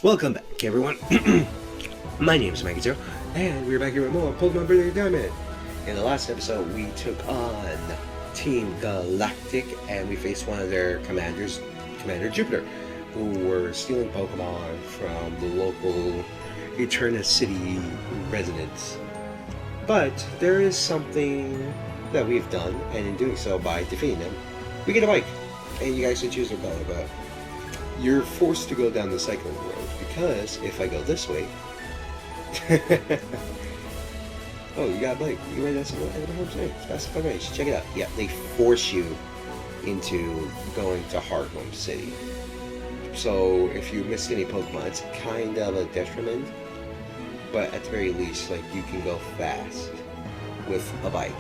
Welcome back, everyone. My name is Mikey Zero, and we're back here with more Pokemon Brilliant Diamond. In the last episode, we took on Team Galactic, and we faced one of their commanders, Commander Jupiter, who were stealing Pokemon from the local Eterna City residents. But there is something that we've done, and in doing so, by defeating them, we get a bike. And you guys should choose your color, but you're forced to go down the cycling road, because if I go this way... Oh, you got a bike. You ready to some Hearthome City? Specify right. You should check it out. Yeah, they force you into going to Hearthome City. So if you miss any Pokemon, it's kind of a detriment. But at the very least, like, you can go fast with a bike.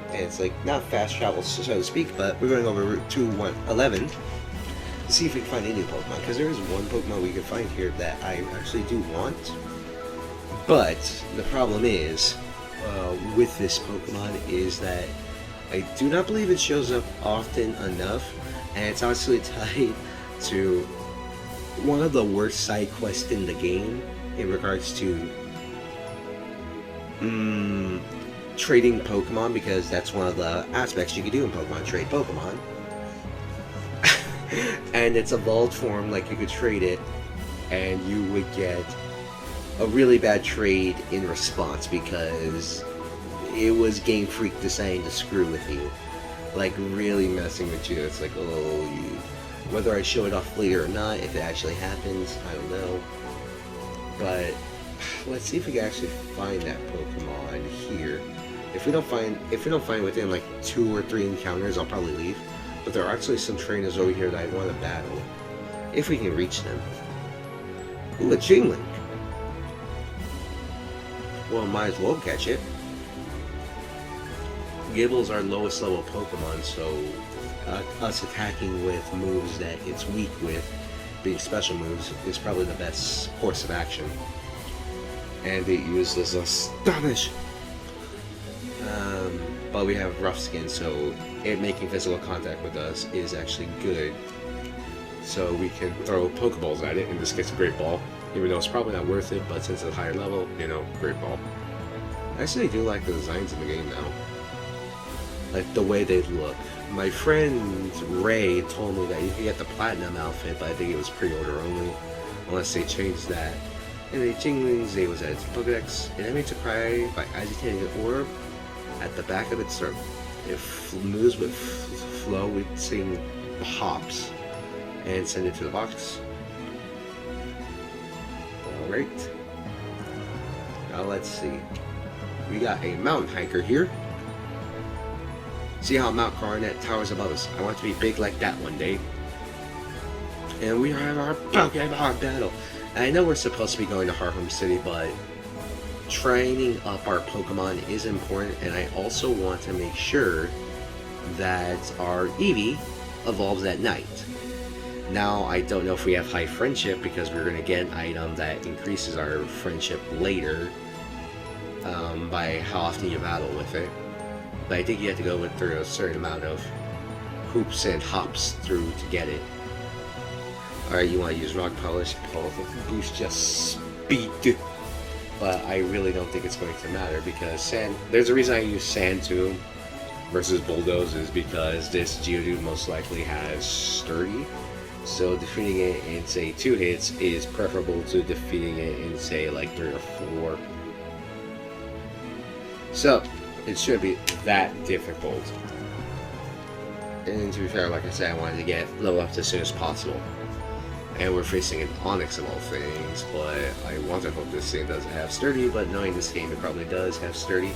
And it's like, not fast travel, so to speak, but we're going over Route 211 to see if we can find any Pokemon. Because there is one Pokemon we can find here that I actually do want. But the problem is, with this Pokemon, is that I do not believe it shows up often enough. And it's actually tied to one of the worst side quests in the game in regards to trading Pokemon, because that's one of the aspects you can do in Pokemon, trade Pokemon. And its evolved form, like, you could trade it and you would get a really bad trade in response because it was Game Freak deciding to screw with you, like really messing with you. It's like, oh, whether I show it off later or not, if it actually happens, I don't know. But let's see if we can actually find that Pokemon here. If we don't find it within like 2 or 3 encounters, I'll probably leave. But there are actually some trainers over here that I want to battle, if we can reach them. Ooh, a Jingling. Well, might as well catch it. Gibble's our lowest level Pokemon, so us attacking with moves that it's weak with, being special moves, is probably the best course of action. And it uses Astonish. But we have rough skin, so it making physical contact with us is actually good. So we can throw Pokeballs at it, in this case a Great Ball. Even though it's probably not worth it, but since it's a higher level, you know, Great Ball. I actually do like the designs in the game now. Like the way they look. My friend Ray told me that you could get the Platinum outfit, but I think it was pre-order only. Unless they changed that. And the Jingling's name was at its Pokedex. It enemy to cry by agitating an orb at the back of its throat. If moves with flow, we'd sing hops and send it to the box. Alright. Now let's see. We got a mountain hiker here. See how Mount Coronet towers above us? I want to be big like that one day. And we have our Pokemon battle. And I know we're supposed to be going to Hearthome City, but training up our Pokemon is important, and I also want to make sure that our Eevee evolves at night. Now, I don't know if we have high friendship, because we're going to get an item that increases our friendship later by how often you battle with it. But I think you have to go through a certain amount of hoops and hops through to get it. Alright, you want to use Rock Polish, boost just speed. But I really don't think it's going to matter, because Sand... There's a reason I use Sand Tomb versus Bulldoze, is because this Geodude most likely has Sturdy. So defeating it in, say, 2 hits is preferable to defeating it in, say, like 3 or 4. So, it shouldn't be that difficult. And to be fair, like I said, I wanted to get level up as soon as possible. And we're facing an Onix of all things, but I want to hope this thing doesn't have Sturdy, but knowing this game, it probably does have Sturdy.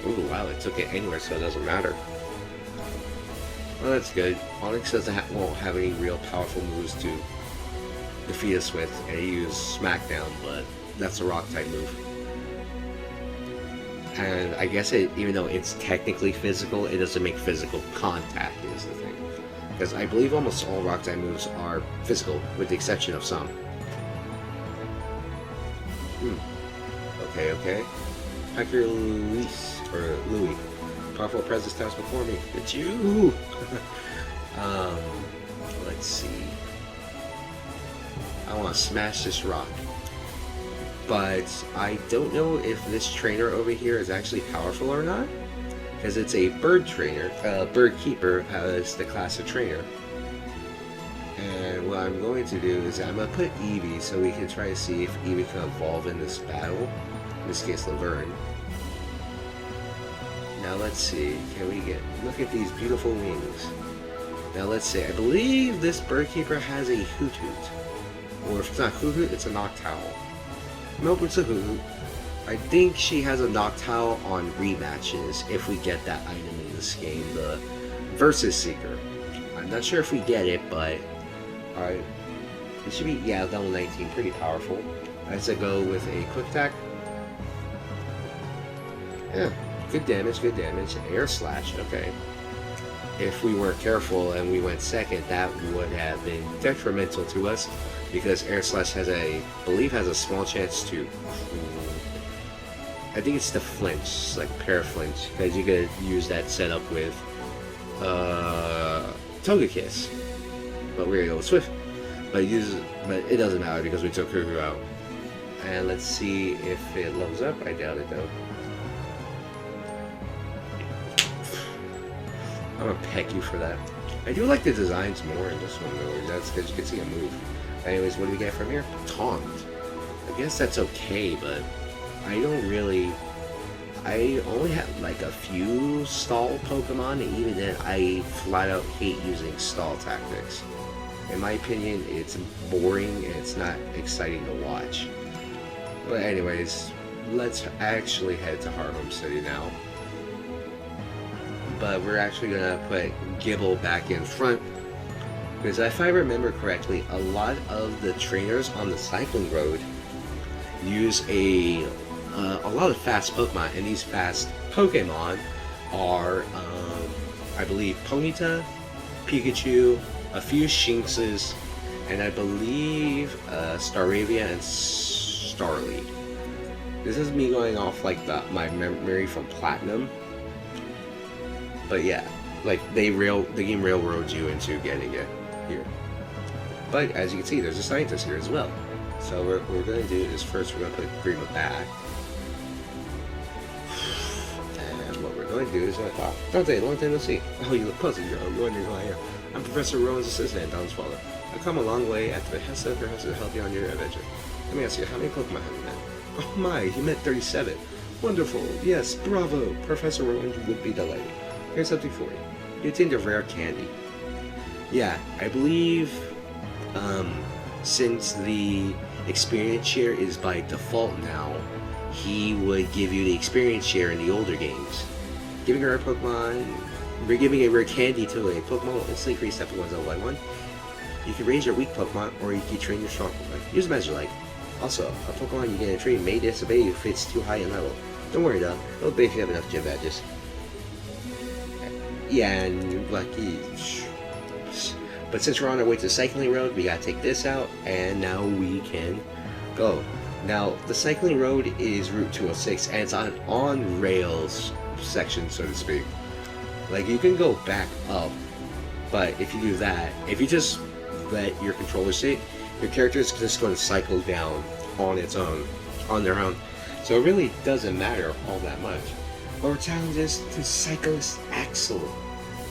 Ooh, wow, it took it anywhere, so it doesn't matter. Well, that's good. Onix won't have any real powerful moves to defeat us with, and he used Smackdown, but that's a Rock-type move. And I guess even though it's technically physical, it doesn't make physical contact, is the thing. Because I believe almost all Rock-type moves are physical, with the exception of some. Okay. Hacker Luis, or Louis. Powerful presence times before me. It's you! Let's see. I want to smash this rock. But I don't know if this trainer over here is actually powerful or not, because it's a bird trainer, bird keeper as the class of trainer. And what I'm going to do is I'm going to put Eevee so we can try to see if Eevee can evolve in this battle. In this case, Laverne. Now let's see, can we look at these beautiful wings. Now let's see, I believe this bird keeper has a Hoot Hoot. Or if it's not Hoot Hoot, it's a Noctowl. Nope, it's a Hoot Hoot. I think she has a Noctowl on rematches if we get that item in this game, the Versus Seeker. I'm not sure if we get it, but alright. It should be, yeah, level 19, pretty powerful. I said go with a Quick Attack. Yeah, good damage, good damage. Air Slash, okay. If we weren't careful and we went second, that would have been detrimental to us, because Air Slash has I believe has a small chance to, I think it's the flinch, like paraflinch, because you could use that setup with Togekiss. But we're gonna go with Swift. But it doesn't matter because we took Cuckoo out. And let's see if it levels up. I doubt it though. I'm gonna peck you for that. I do like the designs more in this one though. That's because you can see a move. Anyways, what do we get from here? Taunt. I guess that's okay, but I don't really. I only have like a few stall Pokemon, and even then, I flat out hate using stall tactics. In my opinion, it's boring and it's not exciting to watch. But anyways, let's actually head to Hearthome City now. But we're actually gonna put Gibble back in front, because if I remember correctly, a lot of the trainers on the cycling road use a lot of fast Pokemon, and these fast Pokemon are, I believe, Ponyta, Pikachu, a few Shinxes, and I believe Staravia and Starly. This is me going off like my memory from Platinum. But yeah, like the game railroads you into getting it here. But as you can see, there's a scientist here as well. So what we're going to do is first we're going to put Grima back. And what we're going to do is Dante, long time no see. Oh, you look puzzled, you're wondering who I am. I'm Professor Rowan's assistant, Don's father. I've come a long way at the behest of Professor to help you on your adventure. Let me ask you, how many Pokemon have you met? Oh my, you met 37. Wonderful, yes, bravo. Professor Rowan would be delighted. Here's something for you. You obtained a rare candy. Yeah, I believe since the experience share is by default now, he would give you the experience share in the older games. Giving a rare Pokemon, giving a rare candy to a Pokemon will instantly increase step Pokemon's level by 1. You can raise your weak Pokemon, or you can train your strong Pokemon. Use them as you like. Also, a Pokemon you get in a tree may disobey you if it's too high in level. Don't worry though, it'll obey if you have enough gym badges. Yeah, and lucky. But since we're on our way to the cycling road, we gotta take this out, and now we can go. Now, the cycling road is Route 206, and it's on rails section, so to speak. Like, you can go back up, but if you do that, if you just let your controller sit, your character is just going to cycle down on its own, on their own. So it really doesn't matter all that much. Our challenge is to cyclist Axel.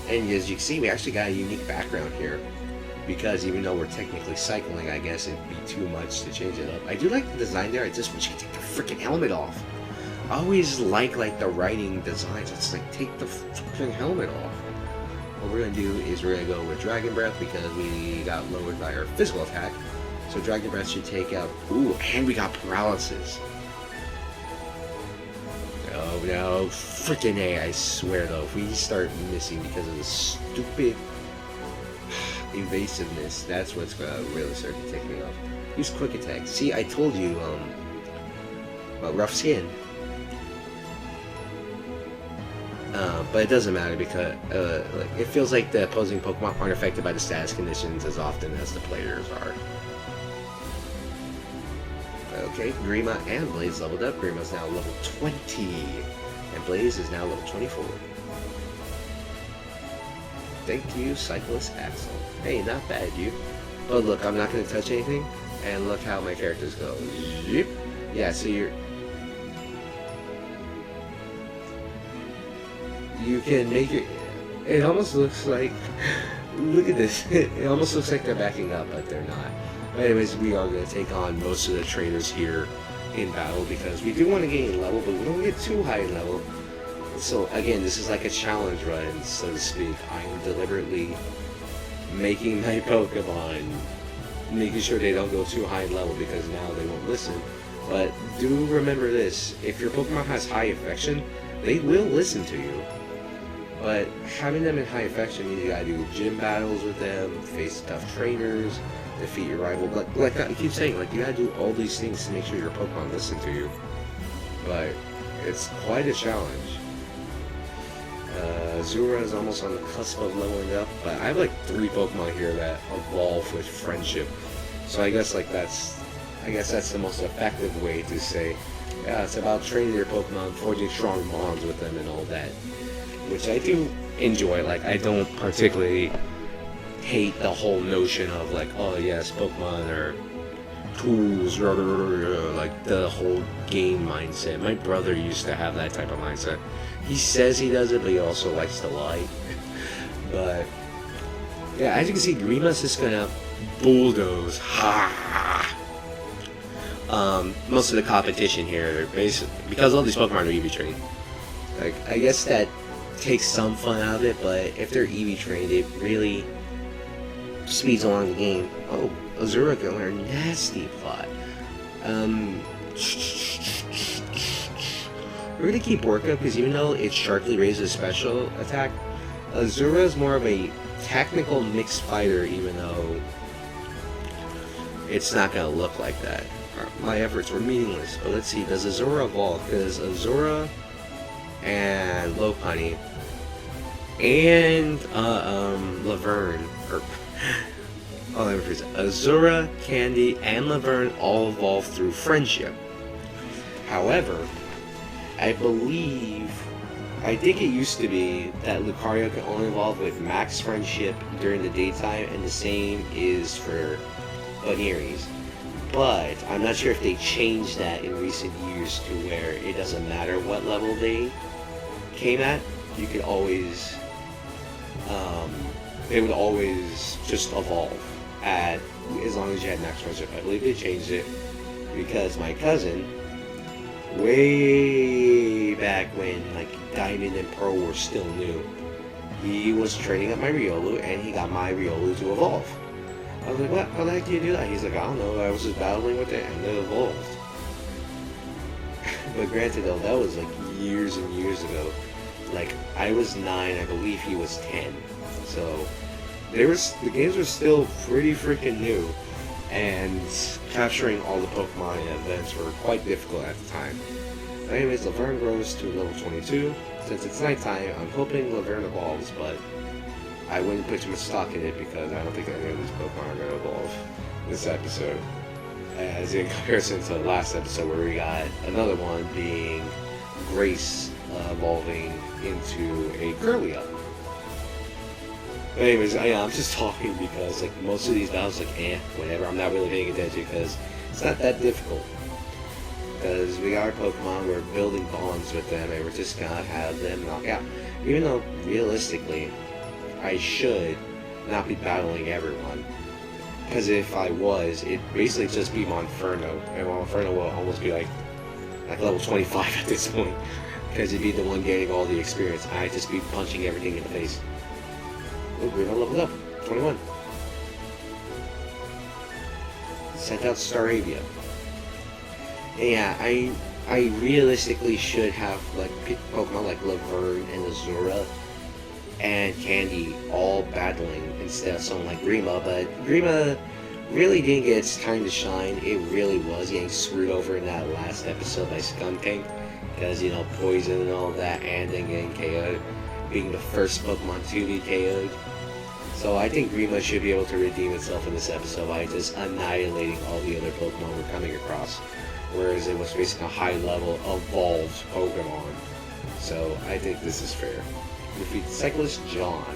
And as you can see, we actually got a unique background here. Because even though we're technically cycling, I guess it'd be too much to change it up. I do like the design there, I just wish you could take the freaking helmet off. I always like the writing designs, it's like, take the freaking helmet off. What we're gonna do is we're gonna go with Dragon Breath because we got lowered by our physical attack. So Dragon Breath should take out, ooh, and we got Paralysis. No, freaking A, I swear though, if we start missing because of the stupid evasiveness, that's what's gonna really start to take me off. Use Quick Attack. See, I told you, about Rough Skin. But it doesn't matter because, like, it feels like the opposing Pokemon aren't affected by the status conditions as often as the players are. Okay, Grima and Blaze leveled up. Grima's now level 20, and Blaze is now level 24. Thank you, Cyclist Axel. Hey, not bad, you. Oh, look, I'm not going to touch anything. And look how my characters go. Zip. Yeah, so you can make it almost looks like, look at this, it almost looks like they're backing up, but they're not. But anyways, we are going to take on most of the trainers here in battle, because we do want to gain level, but we don't get too high in level. So again, this is like a challenge run, so to speak. I am deliberately making my Pokemon, making sure they don't go too high in level, because now they won't listen. But do remember this, if your Pokemon has high affection, they will listen to you. But having them in high affection means you gotta do gym battles with them, face tough trainers, defeat your rival. Like I keep saying, like, you gotta do all these things to make sure your Pokemon listen to you. But it's quite a challenge. Zura is almost on the cusp of leveling up, but I have like 3 Pokemon here that evolve with friendship. So I guess that's the most effective way to say, yeah, it's about training your Pokemon, forging strong bonds with them and all that. Which I do enjoy. Like, I don't particularly hate the whole notion of like, oh yes, Pokemon are tools, like the whole game mindset. My brother used to have that type of mindset. He says he does it, but he also likes to lie. But yeah, as you can see, Grima's just gonna bulldoze. Most of the competition here, basically, because all these Pokemon are EV trained. Like, I guess that takes some fun out of it, but if they're EV trained, it really speeds along the game. Oh, Azura can learn Nasty Plot. We're gonna keep working because even though it sharply raises special attack, Azura is more of a technical mixed fighter, even though it's not gonna look like that. My efforts were meaningless. But let's see, does Azura evolve? Because Azura and Lopunny and Laverne, or let me rephrase it. Azura, Candy, and Laverne all evolve through friendship. However, I think it used to be that Lucario can only evolve with max friendship during the daytime, and the same is for Bunearies. But I'm not sure if they changed that in recent years to where it doesn't matter what level they came at. You could always, they would always just evolve at, as long as you had max friendship. I believe they changed it because my cousin, way back when like Diamond and Pearl were still new, he was training up my Riolu and he got my Riolu to evolve. I was like, what? How the heck do you do that? He's like, I don't know, I was just battling with it and it evolved. But granted though, that was like years and years ago. Like, I was 9, I believe he was 10. So, the games were still pretty freaking new. And capturing all the Pokemon in events were quite difficult at the time. But anyways, Laverne grows to level 22. Since it's nighttime, I'm hoping Laverne evolves, but I wouldn't put too much stock in it because I don't think any of these Pokemon are going to evolve this episode. As in comparison to the last episode where we got another one being Grace evolving into a Kirlia. But anyways, I'm just talking because like most of these battles, like whatever, I'm not really paying attention because it's not that difficult. Because we got our Pokemon, we're building bonds with them, and we're just gonna have them knock out. Even though, realistically, I should not be battling everyone. Because if I was, it'd basically just be Monferno, and Monferno will almost be like level 25 at this point. Because he'd be the one getting all the experience. I'd just be punching everything in the face. Oh, we're all leveled up. 21. Sent out Staravia. Yeah, I realistically should have like Pokemon like Laverne and Azura and Candy all battling instead of someone like Grima, but Grima really didn't get its time to shine. It really was getting screwed over in that last episode by Skuntank because, you know, poison and all that, and then getting KO'd, being the first Pokemon to be KO'd. So I think Grima should be able to redeem itself in this episode by just annihilating all the other Pokemon we're coming across. Whereas it was basically a high-level evolved Pokemon. So I think this is fair. Defeat Cyclist John.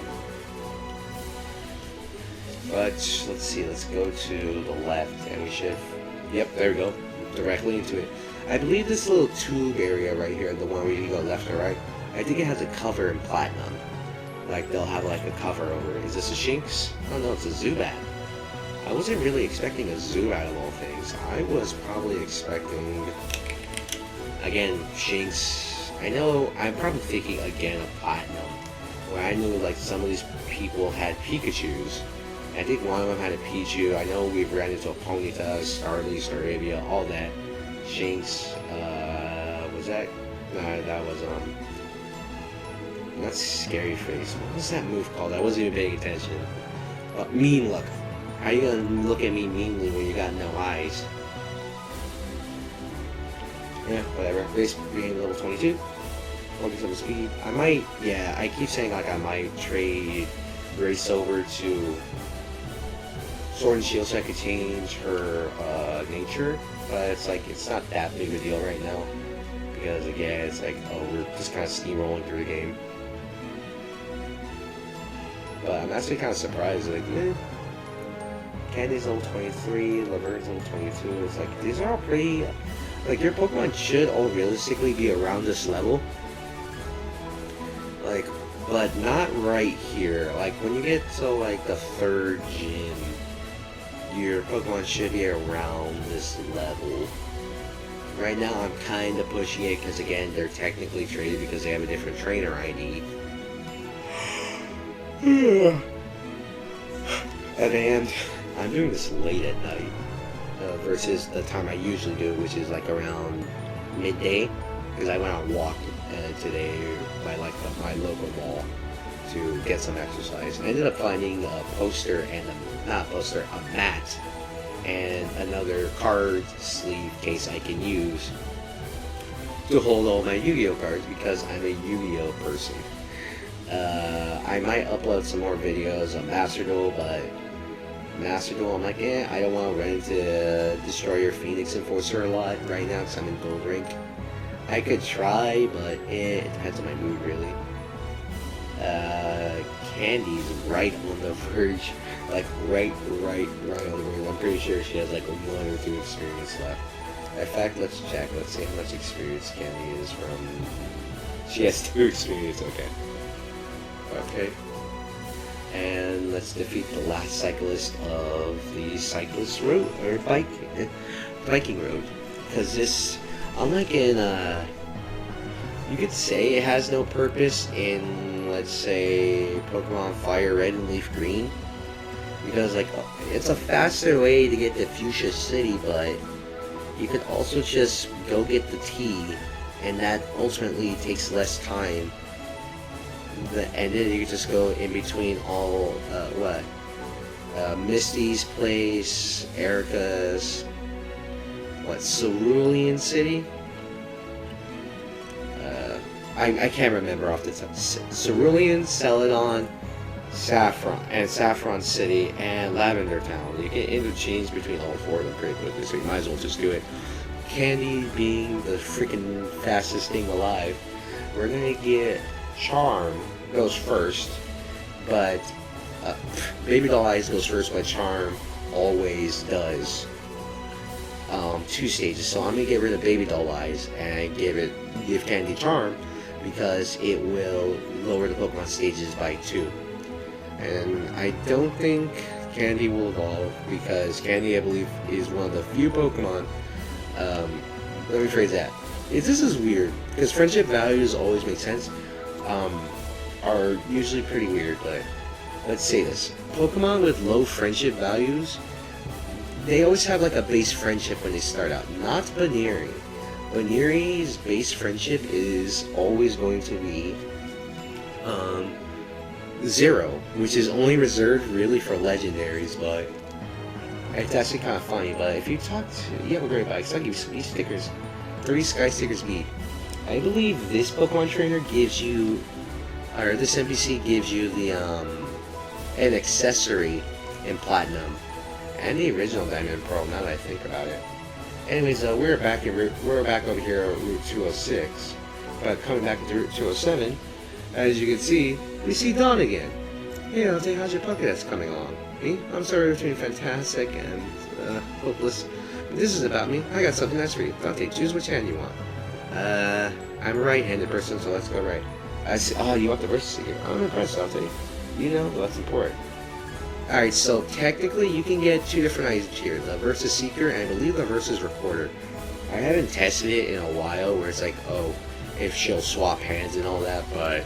But let's see, let's go to the left and we should, yep, there we go, directly into it. I believe this little tube area right here, the one where you go left or right, I think it has a cover in platinum. Like they'll have like a cover over it. Is this a Shinx? Oh no, it's a Zubat. I wasn't really expecting a Zubat of all things. I was probably expecting, again, Shinx. I know, I'm probably thinking again of platinum, where I knew like some of these people had Pikachus. I think one of them had a Pichu. I know we've ran into a Ponyta, Starly, Staravia, all that. Shinx, was that? Nah, that was, not Scary Face. What was that move called? I wasn't even paying attention. Mean Look. How you gonna look at me meanly when you got no eyes? Yeah, whatever. Base being level 22. 47 speed. I might, yeah, I keep saying like I might trade Grace over to Sword and Shield so I could change her nature, but it's like, it's not that big of a deal right now, because again, it's like, oh, we're just kind of steamrolling through the game. But I'm actually kind of surprised, like, Candy's level 23, Laverne's level 22, it's like, these are all pretty, like, your Pokemon should all realistically be around this level, like, but not right here. Like, when you get to, like, the 3rd gym, your Pokemon should be around this level. Right now, I'm kind of pushing it because, again, they're technically traded because they have a different trainer ID. And I'm doing this late at night versus the time I usually do, which is like around midday, because I went on a walk today by like my local mall to get some exercise. I ended up finding a poster and a mat and another card sleeve case I can use to hold all my Yu-Gi-Oh cards because I'm a Yu-Gi-Oh person. I might upload some more videos on Master Duel, but Master Duel, I'm like, I don't want to run into Destroyer Phoenix Enforcer a lot right now because I'm in Gold Rank. I could try, but it depends on my mood, really. Candy's right on the verge, like right on the verge. I'm pretty sure she has like 1 or 2 experience left. In fact, let's check. Let's see how much experience Candy is from. She has 2 experience. Okay. And let's defeat the last cyclist of the cyclist road or biking road, because this, unlike in you could say it has no purpose in, let's say, Pokemon Fire Red and Leaf Green, because like it's a faster way to get to Fuchsia City, but you could also just go get the tea, and that ultimately takes less time. And then you just go in between all Misty's place, Erica's, Cerulean City. I can't remember off the top. Cerulean, Celadon, Saffron City, and Lavender Town. You can interchange between all 4 of them pretty quickly, so you might as well just do it. Candy being the freaking fastest thing alive, we're gonna get Charm goes first, but Baby Doll Eyes goes first, but Charm always does 2 stages. So I'm gonna get rid of Baby Doll Eyes and give Candy Charm, because it will lower the Pokemon stages by 2. And I don't think Candy will evolve, because Candy, I believe, is one of the few Pokemon. Let me phrase that. This is weird, because friendship values always make sense. Are usually pretty weird, but let's say this. Pokemon with low friendship values, they always have like a base friendship when they start out. Not Baneri. Baneri's base friendship is always going to be 0, which is only reserved really for legendaries, but it's actually kind of funny. But if you talk to, you have a great bike, I'll give you some these stickers. 3 Sky Stickers bead. I believe this Pokemon trainer gives you, or this NPC gives you the an accessory in Platinum and the original Diamond and Pearl. Now that I think about it. Anyways, we're back over here at Route 206, but coming back to Route 207, as you can see, we see Dawn again. Hey, I'll tell you how's your Pokédex coming along. Me? I'm sorry between fantastic and hopeless. This is about me. I got something nice for you. Okay, choose which hand you want. I'm a right-handed person, so let's go right. I see. Oh, you want the Versus Seeker? I'm impressed, Dante. You know what's important. Alright, so technically you can get two different items here. The Versus Seeker and I believe the Versus Recorder. I haven't tested it in a while where it's like, oh, if she'll swap hands and all that, but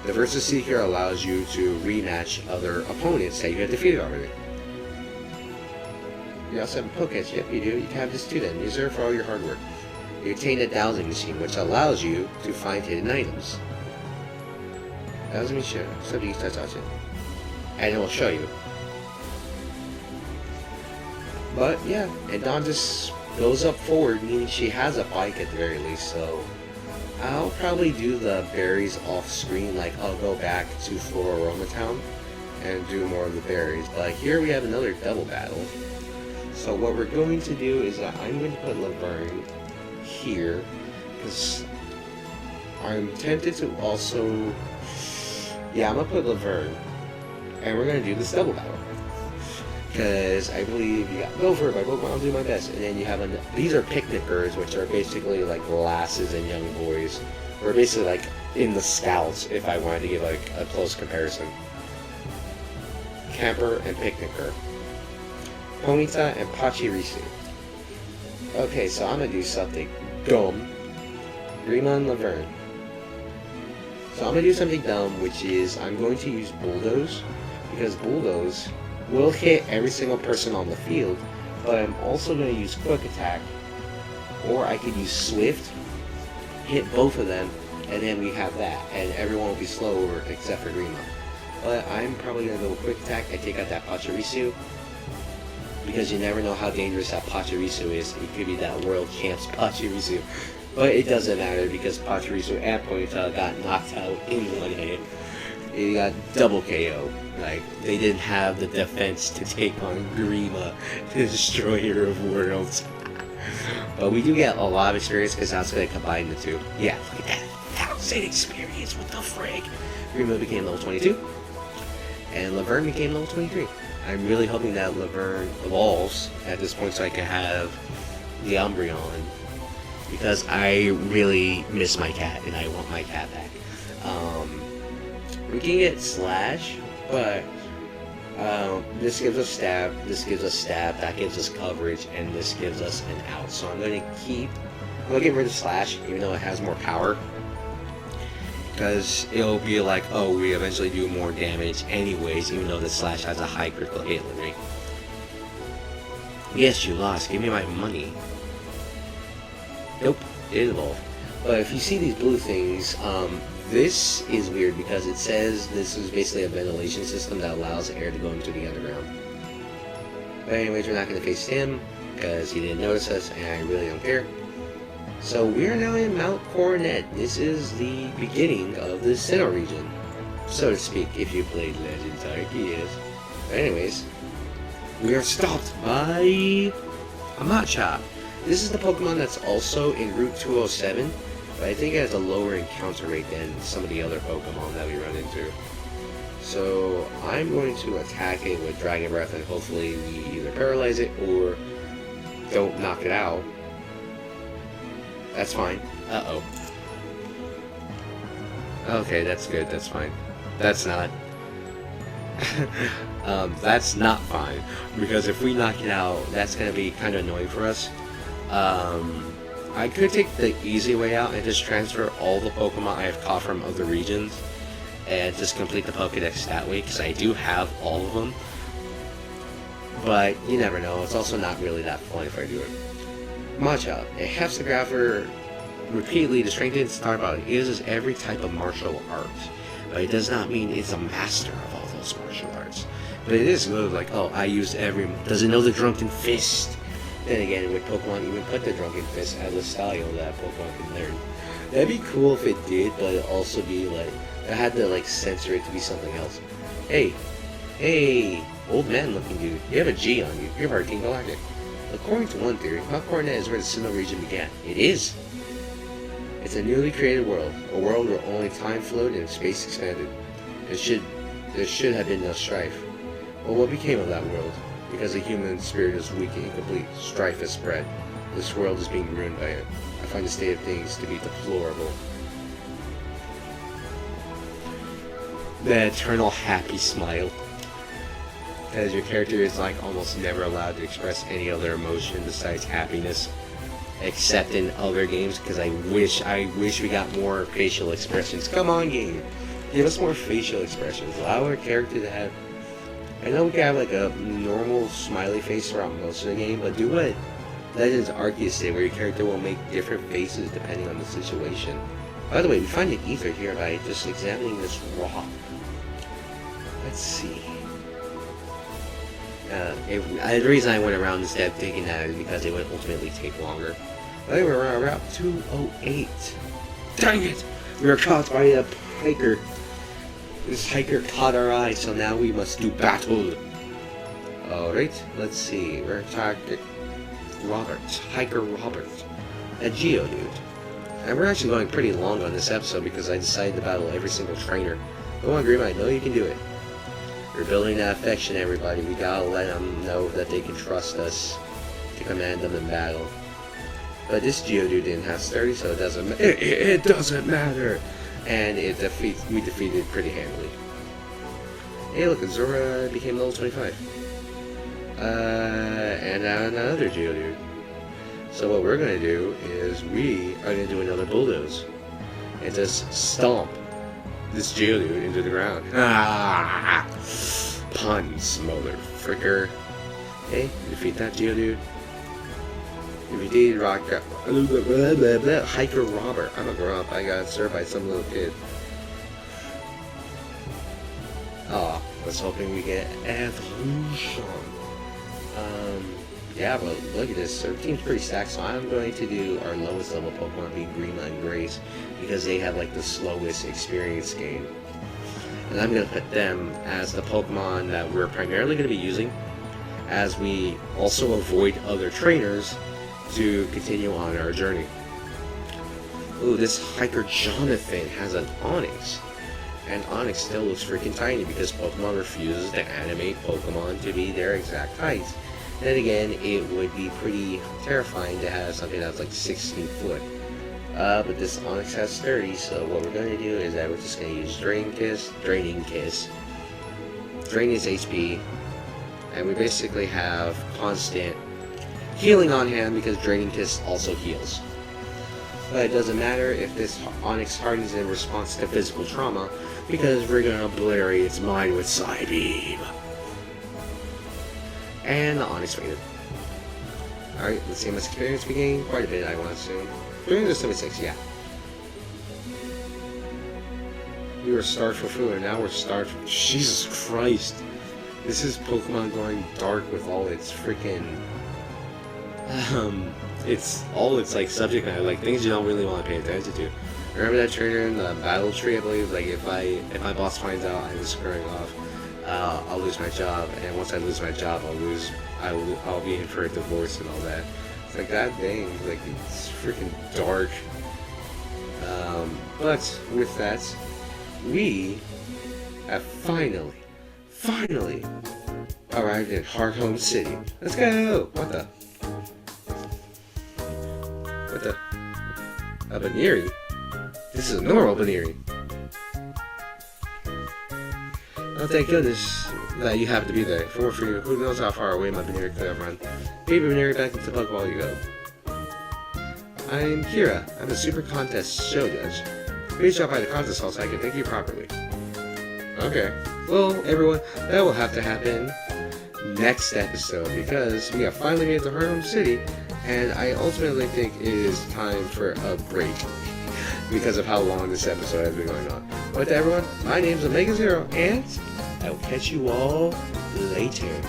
the Versus Seeker allows you to rematch other opponents that you have defeated already. You also have a Pokédex. Yep, you do. You can have this too then. Use her for all your hard work. You obtain a dowsing machine, which allows you to find hidden items. Dowsing machine, something you start touching. And it will show you. But yeah, and Dawn just goes up forward, meaning she has a bike at the very least, so I'll probably do the berries off screen, like I'll go back to Floroma Town and do more of the berries. But here we have another double battle. So what we're going to do is that I'm going to put Laverne here, because I'm tempted to also, yeah, I'm going to put Laverne, and we're going to do this double battle. Because I believe you got go for it, my Pokemon, I'll do my best. And then you have, these are picnickers, which are basically like lasses and young boys. Or basically like in the scouts, if I wanted to give like a close comparison. Camper and picnicker. Ponyta and Pachirisu. Okay, so I'm gonna do something dumb. Grima and Laverne. So I'm gonna do something dumb, which is I'm going to use Bulldoze, because Bulldoze will hit every single person on the field, but I'm also going to use Quick Attack, or I could use Swift, hit both of them, and then we have that, and everyone will be slower except for Grima. But I'm probably going to go with Quick Attack. I take out that Pachirisu, because you never know how dangerous that Pachirisu is. It could be that World Champ's Pachirisu. But it doesn't matter, because Pachirisu and Ponyta got knocked out in one hit. It got double KO. Like, they didn't have the defense to take on Grima, the destroyer of worlds. But we do get a lot of experience, because that's going to combine the two. Yeah, look at that. 1,000 experience, what the frig? Grima became level 22, and Laverne became level 23. I'm really hoping that Laverne evolves at this point so I can have the Umbreon, because I really miss my cat, and I want my cat back. We can get Slash, but this gives us stab, this gives us stab, that gives us coverage, and this gives us an out. So I'm going to get rid of Slash, even though it has more power, because it'll be like, oh, we eventually do more damage anyways, even though the Slash has a high critical hit rate. Yes, you lost. Give me my money. Nope, it evolved. But if you see these blue things, this is weird because it says this is basically a ventilation system that allows air to go into the underground. But anyways, we're not going to face him because he didn't notice us, and I really don't care. So we are now in Mount Coronet. This is the beginning of the Sinnoh region, so to speak, if you played Legends Arceus. But anyways, we are stopped by a Machop. This is the Pokemon that's also in Route 207. But I think it has a lower encounter rate than some of the other Pokemon that we run into. So I'm going to attack it with Dragon Breath, and hopefully we either paralyze it or don't knock it out. That's fine. Uh-oh. Okay, that's good, that's fine. That's not. That's not fine, because if we knock it out, that's going to be kind of annoying for us. I could take the easy way out and just transfer all the Pokemon I have caught from other regions and just complete the Pokédex that way, because I do have all of them. But you never know, it's also not really that fun if I do it. Machop. It hefts the grapher repeatedly to strengthen its star body. It uses every type of martial art, but it does not mean it's a master of all those martial arts. But it is good, like, oh, I used every... Does it know the Drunken Fist? Then again, with Pokemon, you would put the Drunken Fist as a style that Pokemon can learn. That'd be cool if it did, but it'd also be like, I had to like censor it to be something else. Hey, old man looking dude, you have a G on you. You're part of Team Galactic. According to one theory, Mount Coronet is where the Sinnoh region began. It is. It's a newly created world, a world where only time flowed and space expanded. There should have been no strife. Well, what became of that world? Because the human spirit is weak and incomplete, strife has spread. This world is being ruined by it. I find the state of things to be deplorable. The eternal happy smile. As your character is like almost never allowed to express any other emotion besides happiness. Except in other games, because I wish we got more facial expressions. Come on, game. Give us more facial expressions. Allow our character to have... I know we can have like a normal smiley face throughout most of the game, but do what Legends Arceus did, where your character will make different faces depending on the situation. By the way, we find an ether here by just examining this rock. Let's see. The reason I went around instead of taking that is because it would ultimately take longer. I think we're on Route 208. Dang it! We were caught by a hiker. This hiker caught our eye, so now we must do battle. Alright, let's see. We're attacking Hiker Robert, a Geodude. And we're actually going pretty long on this episode because I decided to battle every single trainer. Go on, Grim, I know you can do it. We're building that affection, everybody. We gotta let them know that they can trust us to command them in battle. But this Geodude didn't have 30, so it doesn't it doesn't matter. And we defeated it pretty handily. Hey, look, Zora became level 25. And another Geodude. So what we're gonna do is we are gonna do another bulldoze and just stomp this Geodude into the ground. Ah, puns, motherfricker. Okay, defeat that Geodude. Defeated Hiker Robert. I'm a grump. I got served by some little kid. Oh, I was hoping we get evolution. Yeah, but look at this. Our team's pretty stacked, so I'm going to do our lowest level Pokemon, be Grima and Grace, because they have like the slowest experience gain. And I'm going to put them as the Pokemon that we're primarily going to be using, as we also avoid other trainers to continue on our journey. Ooh, this hiker Jonathan has an Onix. And Onix still looks freaking tiny because Pokemon refuses to animate Pokemon to be their exact height. Then again, it would be pretty terrifying to have something that's like 16 foot. But this Onix has 30, so what we're going to do is that we're just going to use Draining Kiss, drain his HP, and we basically have constant healing on him because Draining Kiss also heals. But it doesn't matter if this Onix hardens in response to physical trauma, because we're going to obliterate its mind with Psybeam. And the Onix fainted. Alright, let's see how much experience we gain. Quite a bit, I want to assume. 376, yeah. We were starved for food, and now we're starved for... Jesus Christ! This is Pokemon going dark with all its freaking... it's all its like subject matter, like things you don't really want to pay attention to. Remember that trainer in the battle tree? I believe like if my boss finds out I was screwing off, I'll lose my job, and once I lose my job, I'll be in for a divorce and all that. It's like that dang, like it's freaking dark. But with that, we have finally arrived in Hearthome City. Let's go! What the? A Baneri? This is a normal Baneri. Oh, thank goodness that you have to be there. For you, who knows how far away my Baneri could have run. Baby Baneri, back into the Pokeball you go. I'm Kira. I'm a Super Contest show judge. Please drop by the contest hall so I can thank you properly. Okay. Well, everyone, that will have to happen next episode, because we have finally made it to Hearthome City, and I ultimately think it is time for a break because of how long this episode has been going on. But to everyone, my name is Omega Zero, and I will catch you all later.